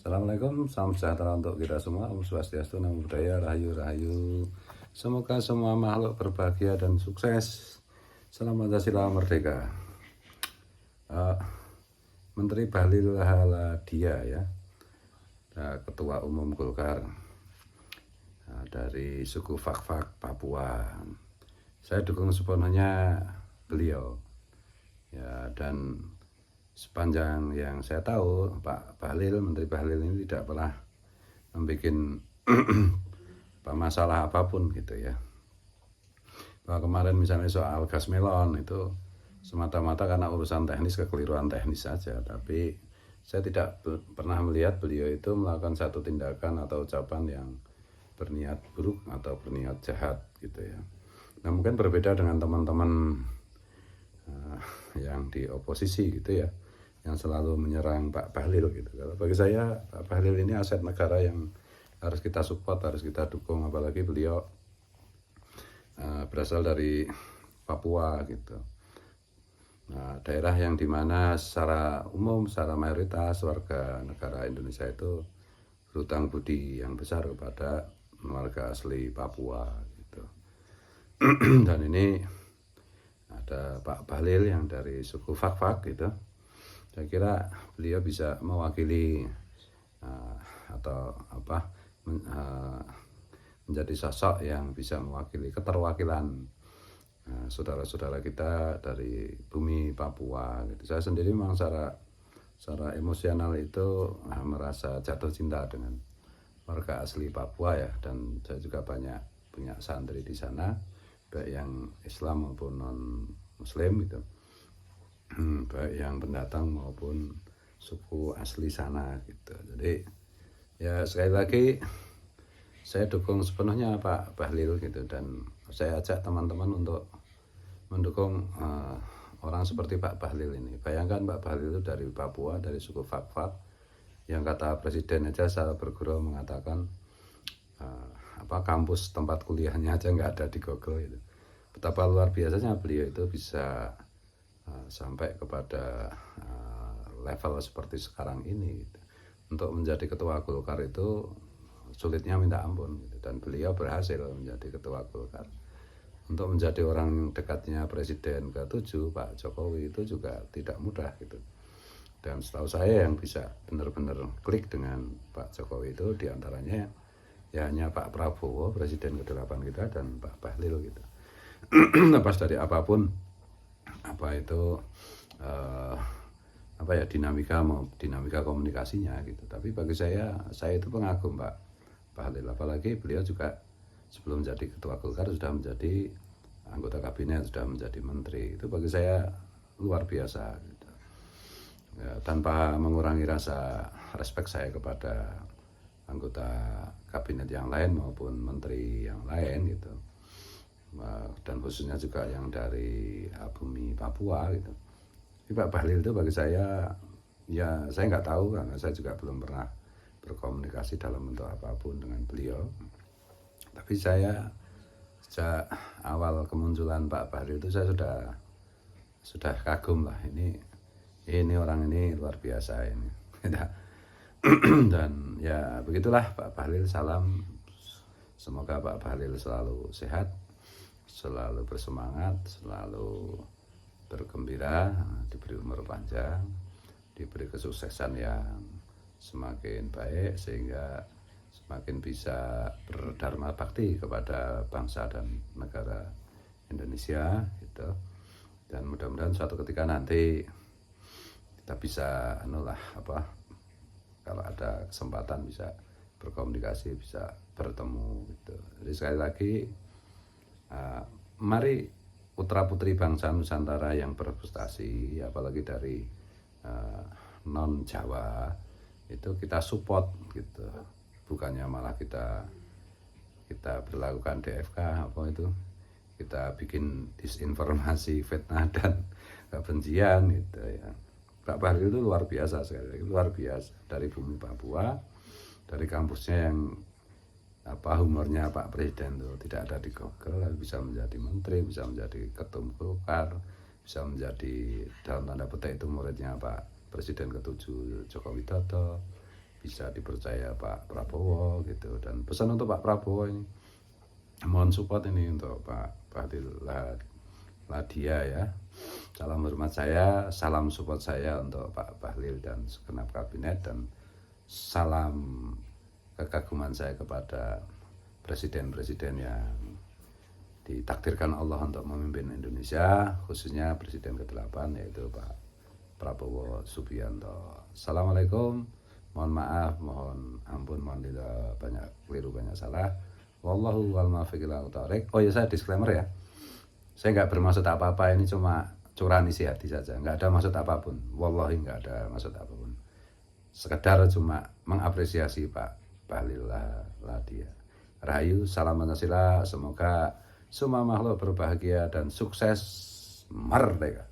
Assalamualaikum, salam sejahtera untuk kita semua. Om Swastiastu, Namo Buddhaya, Rahayu Rahayu. Semoga semua makhluk berbahagia dan sukses. Salam Pancasila Merdeka. Menteri Bahlil Lahaladia ya, Ketua Umum Golkar dari suku Fak-Fak Papua. Saya dukung sepenuhnya beliau ya, dan sepanjang yang saya tahu Pak Bahlil, Menteri Bahlil ini tidak pernah membuat masalah apapun gitu ya. Bahwa kemarin misalnya soal gas melon itu semata-mata karena urusan teknis, kekeliruan teknis saja, tapi saya tidak pernah melihat beliau itu melakukan satu tindakan atau ucapan yang berniat buruk atau berniat jahat gitu ya. Nah mungkin berbeda dengan teman-teman yang di oposisi gitu ya, yang selalu menyerang Pak Bahlil gitu. Kalau bagi saya Pak Bahlil ini aset negara yang harus kita support, harus kita dukung, apalagi beliau berasal dari Papua gitu. Nah, daerah yang dimana secara umum, secara mayoritas warga negara Indonesia itu berhutang budi yang besar kepada warga asli Papua gitu. Dan ini ada Pak Bahlil yang dari suku Fak-Fak gitu. Saya kira beliau bisa mewakili menjadi sosok yang bisa mewakili keterwakilan saudara-saudara kita dari bumi Papua gitu. Saya sendiri memang secara emosional itu merasa jatuh cinta dengan warga asli Papua ya, dan saya juga banyak punya santri di sana, baik yang Islam maupun non Muslim gitu, baik yang pendatang maupun suku asli sana gitu. Jadi ya sekali lagi saya dukung sepenuhnya Pak Bahlil gitu, dan saya ajak teman-teman untuk mendukung orang seperti Pak Bahlil ini. Bayangkan Pak Bahlil itu dari Papua, dari suku Fak-Fak, yang kata presiden aja secara bergurau mengatakan kampus tempat kuliahnya aja nggak ada di Google itu. Betapa luar biasanya beliau itu bisa sampai kepada level seperti sekarang ini gitu. Untuk menjadi ketua Golkar itu sulitnya minta ampun gitu. Dan beliau berhasil menjadi ketua Golkar. Untuk menjadi orang dekatnya Presiden ke-7 Pak Jokowi itu juga tidak mudah gitu. Dan setahu saya yang bisa benar-benar klik dengan Pak Jokowi itu diantaranya ya hanya Pak Prabowo, Presiden ke-8 kita, dan Pak Bahlil gitu. Lepas dari apapun dinamika komunikasinya gitu. Tapi bagi saya itu pengagum Pak Bahlil, apalagi beliau juga sebelum jadi ketua Golkar sudah menjadi anggota kabinet, sudah menjadi menteri. Itu bagi saya luar biasa gitu. Ya, tanpa mengurangi rasa respek saya kepada anggota kabinet yang lain maupun menteri yang lain gitu, dan khususnya juga yang dari bumi Papua gitu. Tapi Pak Bahlil itu bagi saya, ya saya nggak tahu karena saya juga belum pernah berkomunikasi dalam bentuk apapun dengan beliau. Tapi saya sejak awal kemunculan Pak Bahlil itu saya sudah kagum lah, ini orang ini luar biasa ini. Dan ya begitulah Pak Bahlil, salam. Semoga Pak Bahlil selalu sehat, selalu bersemangat, selalu bergembira, diberi umur panjang, diberi kesuksesan yang semakin baik sehingga semakin bisa berdharma bakti kepada bangsa dan negara Indonesia gitu. Dan mudah-mudahan suatu ketika nanti kita bisa kalau ada kesempatan bisa berkomunikasi, bisa bertemu gitu. Jadi sekali lagi mari putra putri bangsa Nusantara yang berprestasi, apalagi dari non Jawa, itu kita support gitu. Bukannya malah kita berlakukan DFK kita bikin disinformasi, fitnah dan kebencian gitu ya. Pak Bahlil itu luar biasa sekali lagi, luar biasa, dari bumi Papua, dari kampusnya yang humornya Pak Presiden itu tidak ada di Google, lalu bisa menjadi menteri, bisa menjadi ketum Golkar, bisa menjadi dalam tanda petik itu muridnya Pak Presiden ke-7 Joko Widodo, bisa dipercaya Pak Prabowo gitu. Dan pesan untuk Pak Prabowo ini, mohon support ini untuk Pak Bahlil Ladia ya. Salam hormat saya, salam support saya untuk Pak Bahlil dan segenap kabinet, dan salam kekaguman saya kepada presiden-presiden yang ditakdirkan Allah untuk memimpin Indonesia, khususnya Presiden ke-8 yaitu Pak Prabowo Subianto. Assalamualaikum, mohon maaf, mohon ampun, mohon tidak banyak keliru, banyak salah. Wallahu wal muwaffiq ila thoriq. Oh ya, saya disclaimer ya, saya nggak bermaksud apa-apa, ini cuma curahan isi hati saja, nggak ada maksud apapun, wallahi nggak ada maksud apapun, sekedar cuma mengapresiasi Pak Bahlil Ladia. Rahayu, salam Pancasila, semoga semua makhluk berbahagia dan sukses merdeka.